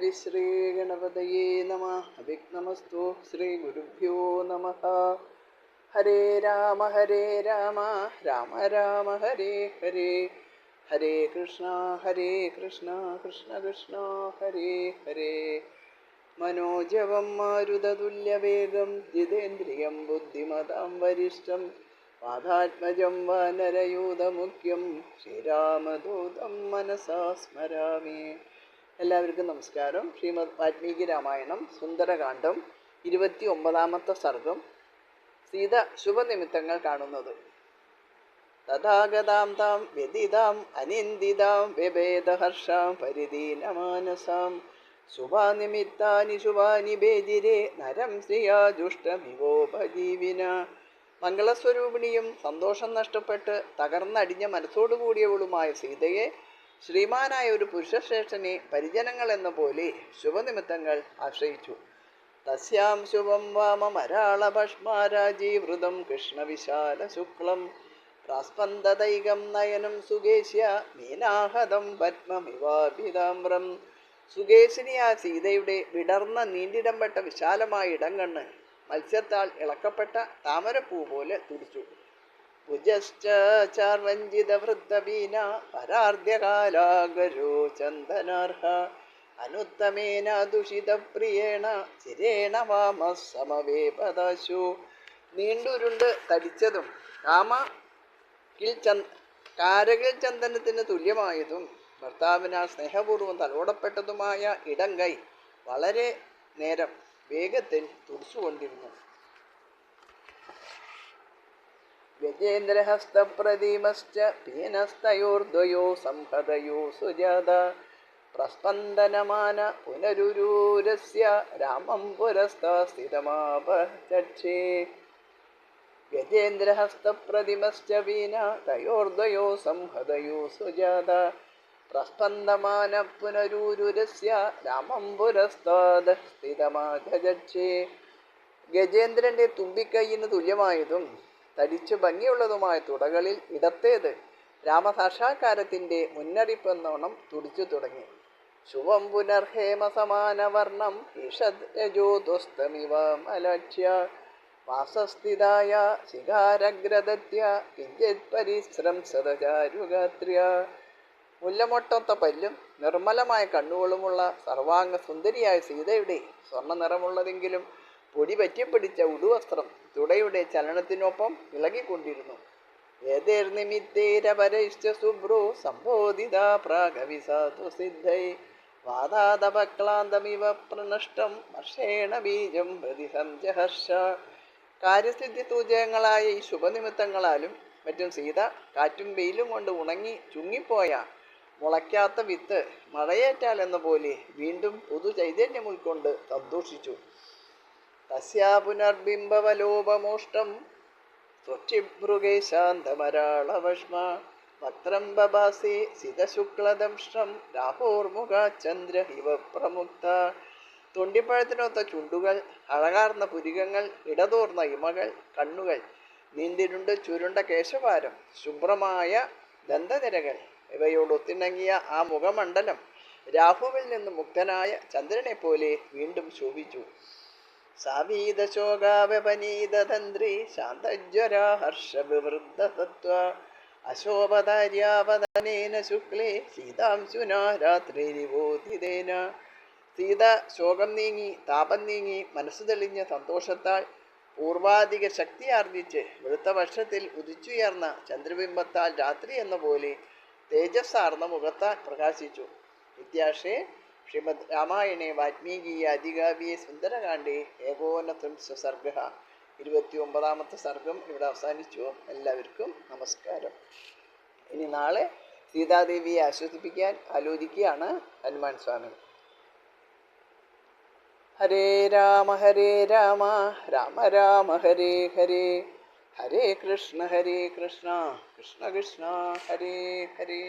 ഹരിശ്രീ ഗണപതയേ നമഃ. അഭിഘ്നമസ്തു. ശ്രീ ഗുരുഭ്യോ നമഃ. ഹരേ രാമ രാമ രാമ ഹരേ ഹരേ, ഹരേ കൃഷ്ണ കൃഷ്ണ കൃഷ്ണ ഹരേ ഹരേ. മനോജവം മാരുതതുല്യവേഗം ജിതേന്ദ്രിയം ബുദ്ധിമതാം വരിഷ്ഠം വാതാത്മജം വാനരയൂഥമുഖ്യം ശ്രീരാമദൂതം മനസാ സ്മരാമി. എല്ലാവർക്കും നമസ്കാരം. ശ്രീമദ് വാൽമീകി രാമായണം സുന്ദരകാന്ഡം 29ാമത്തെ സർഗം. സീത ശുഭനിമിത്തങ്ങൾ കാണുന്നത്. തഥാഗതാം താം വ്യതിതാം അനിന്ദിതാം വ്യഭേദഹർഷാം പരിദീനമാനസാം ശുഭാനിമിത്താനി ശുഭാനി ഭേജിരേ നരം ശ്രിയാ ദുഷ്ടമിവോപജീവിന. മംഗളസ്വരൂപിണിയും സന്തോഷം നഷ്ടപ്പെട്ട് തകർന്നടിഞ്ഞ മനസ്സോടുകൂടിയവളുമായ സീതയെ ശ്രീമാനായ ഒരു പുരുഷശ്രേഷ്ഠനെ പരിജനങ്ങൾ എന്ന പോലെ ശുഭനിമിത്തങ്ങൾ ആശ്രയിച്ചു. തസ്യാം ശുഭം വാമമരാളഭഷ്മാരാജീവൃതം കൃഷ്ണവിശാല ശുക്ലം പ്രാസ്പന്ദൈകം നയനം സുകേശ്യ മീനാഹതം പത്മമിവാഭിതാമ്രം. സുകേശിനിയാ സീതയുടെ വിടർന്ന നീണ്ടിടംപെട്ട വിശാലമായ ഇടംകണ്ണ് മത്സ്യത്താൽ ഇളക്കപ്പെട്ട താമരപ്പൂ പോലെ തുടിച്ചു. ഭുജശ്ചാർവഞ്ചിതവൃത്തബീന പരാർദ്ധ്യകാലാഗരോ ചന്ദനാർഹ അനുത്തമേന ദുഷിതപ്രിയേണ ചിരേണ വാമ സമവേപദാശു. നീണ്ടുരുണ്ട് തടിച്ചതും കാരകിൽ ചന്ദനത്തിന് തുല്യമായതും ഭർത്താവിനാൽ സ്നേഹപൂർവ്വം തലോടപ്പെട്ടതുമായ ഇടംകൈ വളരെ നേരം വേഗത്തിൽ തുടിച്ചുകൊണ്ടിരുന്നു. ഗജേന്ദ്രഹസ്തപ്രതിമശ്ച പീനസ്തയോർദ്വയോ സംഹതയോ സുജാത പ്രസ്പന്ദനമാന പുനരുരൂരസ്യ രാമം പുരസ്തസ്ഥിതമാപചക്ഷേ. ഗജേന്ദ്രഹസ്തപ്രതിമശ്ച പീനതയോർദ്വയോ സംഹതയോ സുജാത പ്രസ്പന്ദമാന പുനരുരൂരസ്യ രാമം പുരസ്തസ്ഥിതമാപചക്ഷേ. ഗജേന്ദ്രന്റെ തുമ്പിക്കൈയിന് തുല്യമായതും തടിച്ചു ഭംഗിയുള്ളതുമായ തുടകളിൽ ഇടത്തേത് രാമസാക്ഷാത്കാരത്തിൻ്റെ മുന്നറിയിപ്പെന്നോണം തുടിച്ചു തുടങ്ങി. ശുഭം പുനർഹേമസമാനവർണം ഈഷദ്രജോദുസ്തമിവ മലക്ഷ്യ വാസസ്ഥിതായ ശിഖാരഗ്രദത്യ കിഞ്ചിത് പരിശ്രംസതചാരുഗാത്ര്യ. മുല്ലമൊട്ടൊത്ത പല്ലും നിർമ്മലമായ കണ്ണുകളുമുള്ള സർവാംഗ സുന്ദരിയായ സീതയുടെ സ്വർണ്ണ നിറമുള്ളതെങ്കിലും പൊടി പറ്റിപ്പിടിച്ച ഉടുവസ്ത്രം തുടയുടെ ചലനത്തിനൊപ്പം ഇളകിക്കൊണ്ടിരുന്നു. ഏതേർനിമിത്തേരപരൈശ്ച ശുഭ്രോ സംബോധിത പ്രാഗവിസാധു സിദ്ധൈ വാദാദപക്ലാന്തമിവ പ്രനഷ്ടം വർഷേണ ബീജം പ്രതിസഞ്ജഹർഷ. കാര്യസിദ്ധി സൂചകങ്ങളായ ഈ ശുഭനിമിത്തങ്ങളാലും മറ്റും സീത കാറ്റും വെയിലും കൊണ്ട് ഉണങ്ങി ചുങ്ങിപ്പോയ മുളയ്ക്കാത്ത വിത്ത് മഴയേറ്റാൽ എന്ന പോലെ വീണ്ടും പുതു ചൈതന്യം ഉൾക്കൊണ്ട് സന്തോഷിച്ചു. തസ്യാ പുനർബിംബവലോപമോഷ്ടം സ്വച്ഛിഭൃഗേശാന്തമരാളവഷ്മ വക്രം ബഭാസി സിതശുക്ലദംഷ്ടം രാഹോർമുഖചന്ദ്രഹിവ പ്രമുക്ത. തൊണ്ടിപ്പഴത്തിനൊത്ത ചുണ്ടുകൾ, അഴകാർന്ന പുരികങ്ങൾ, ഇടതോർന്ന ഇമകൾ, കണ്ണുകൾ, നീണ്ടിരുണ്ട് ചുരുണ്ട കേശഭാരം, ശുഭ്രമായ ദന്തനിരകൾ ഇവയോടൊത്തിണങ്ങിയ ആ മുഖമണ്ഡലം രാഹുവിൽ നിന്ന് മുക്തനായ ചന്ദ്രനെ പോലെ വീണ്ടും ശോഭിച്ചു. സാവീതശോകാവപനീതതന്ത്രി ശാന്തജ്വരാ ഹർഷവിവൃദ്ധസത്വ അശോഭധാര്യാവതനേന ശുക്ലേ സീതാംശുനാ രാത്രിരിവോദിതേന. സീത ശോകം നീങ്ങി താപം നീങ്ങി മനസ്സു തെളിഞ്ഞ സന്തോഷത്താൽ പൂർവാധിക ശക്തി ആർജിച്ച് വെളുത്ത വർഷത്തിൽ ഉദിച്ചുയർന്ന ചന്ദ്രബിംബത്താൽ രാത്രി എന്ന പോലെ തേജസ്സാർന്ന മുഖത്താൽ പ്രകാശിച്ചു. ഇത്യാശേ ശ്രീമദ് രാമായണേ വാൽമീകീയ ആദികാവ്യേ സുന്ദരകാണ്ഡേ ഏകോനത്രിംശ സർഗഃ. 29ാമത്തെ സർഗം ഇവിടെ അവസാനിച്ചു. എല്ലാവർക്കും നമസ്കാരം. ഇനി നാളെ സീതാദേവിയെ ആശ്വസിപ്പിക്കാൻ ആലോചിക്കുകയാണ് ഹനുമാൻ സ്വാമി. ഹരേ രാമ രാമ രാമ ഹരേ ഹരേ, ഹരേ കൃഷ്ണ കൃഷ്ണ കൃഷ്ണ ഹരേ ഹരേ.